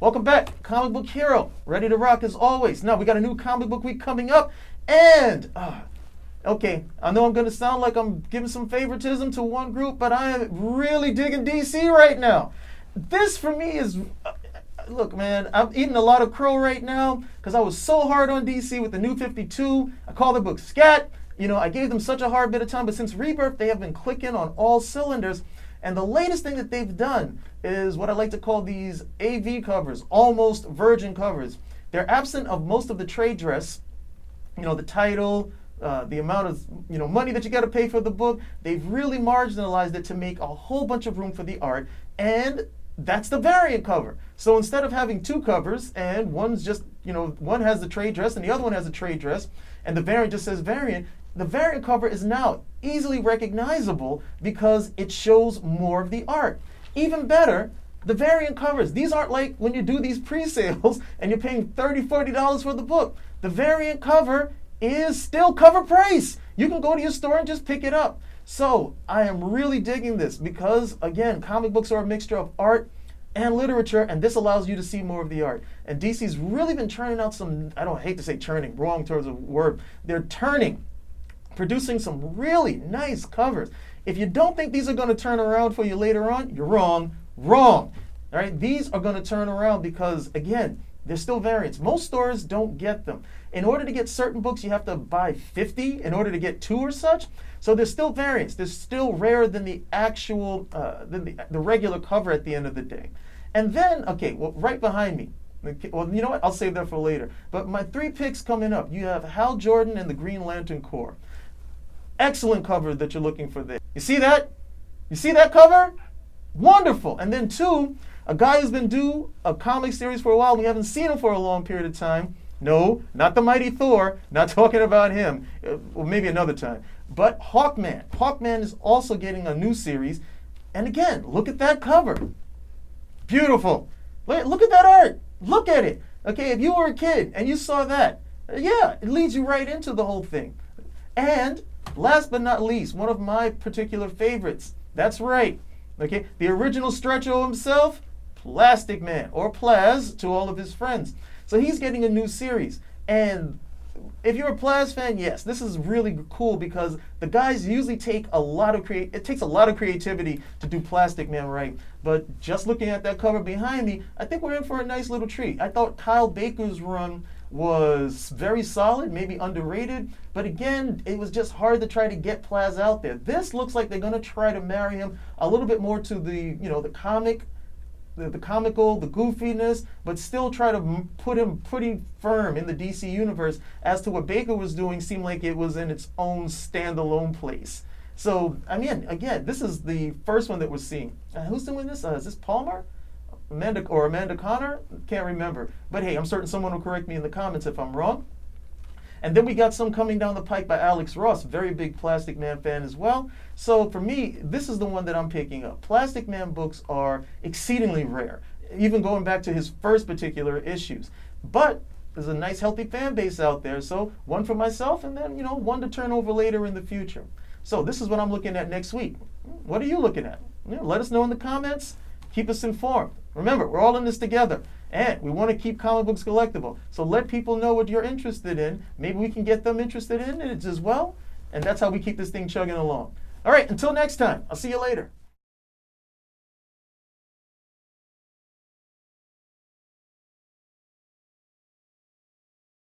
Welcome back, Comic Book Hero, ready to rock as always. Now, we got a new comic book week coming up, and, okay, I know I'm going to sound like I'm giving some favoritism to one group, but I am really digging DC right now. This, for me, is, look, man, I'm eating a lot of crow right now, because I was so hard on DC with the New 52. I call the book scat. You know, I gave them such a hard bit of time, but since Rebirth, they have been clicking on all cylinders. And the latest thing that they've done is what I like to call these AV covers, almost virgin covers. They're absent of most of the trade dress, you know, the title, the amount of, you know, money that you got to pay for the book. They've really marginalized it to make a whole bunch of room for the art, and that's the variant cover. So instead of having two covers, and one's just, you know, one has the trade dress and the other one has a trade dress, and the variant just says variant, the variant cover is now easily recognizable because it shows more of the art. Even better, the variant covers. These aren't like when you do these pre-sales and you're paying $30, $40 for the book. The variant cover is still cover price. You can go to your store and just pick it up. So I am really digging this because, again, comic books are a mixture of art and literature, and this allows you to see more of the art. And DC's really been churning out some, I don't hate to say churning, wrong terms of word. They're producing some really nice covers. If you don't think these are going to turn around for you later on, you're wrong. Wrong. All right, these are going to turn around because, again, they're still variants. Most stores don't get them. In order to get certain books, you have to buy 50 in order to get 2 or such. So there's still variants. They're still rarer than the actual, than the regular cover at the end of the day. And then, okay, well, right behind me, okay, well, you know what? I'll save that for later. But my 3 picks coming up, you have Hal Jordan and the Green Lantern Corps. Excellent cover that you're looking for there. You see that? You see that cover? Wonderful. And then 2, a guy who's been due a comic series for a while. We haven't seen him for a long period of time. No, not the Mighty Thor. Not talking about him. Well, maybe another time. But Hawkman. Hawkman is also getting a new series. And again, look at that cover. Beautiful. Look at that art. Look at it. Okay, if you were a kid and you saw that, yeah, it leads you right into the whole thing. And last but not least, one of my particular favorites. That's right. Okay, the original Stretcho himself, Plastic Man, or Plaz to all of his friends. So he's getting a new series. And if you're a Plaz fan, yes, this is really cool because the guys usually take a lot of it takes a lot of creativity to do Plastic Man right. But just looking at that cover behind me, I think we're in for a nice little treat. I thought Kyle Baker's run was very solid, maybe underrated, but again, it was just hard to try to get Plaz out there. This looks like they're going to try to marry him a little bit more to the, you know, the comical, the goofiness, but still try to put him pretty firm in the DC universe. As to what Baker was doing, seemed like it was in its own standalone place. So, I mean, again, this is the first one that we're seeing. Who's doing this? Is this Palmer? Amanda Connor? Can't remember. But hey, I'm certain someone will correct me in the comments if I'm wrong. And then we got some coming down the pike by Alex Ross, very big Plastic Man fan as well. So for me, this is the one that I'm picking up. Plastic Man books are exceedingly rare, even going back to his first particular issues. But there's a nice healthy fan base out there, so one for myself and then, you know, one to turn over later in the future. So this is what I'm looking at next week. What are you looking at? You know, let us know in the comments. Keep us informed. Remember, we're all in this together. And we want to keep comic books collectible. So let people know what you're interested in. Maybe we can get them interested in it as well. And that's how we keep this thing chugging along. All right, until next time, I'll see you later.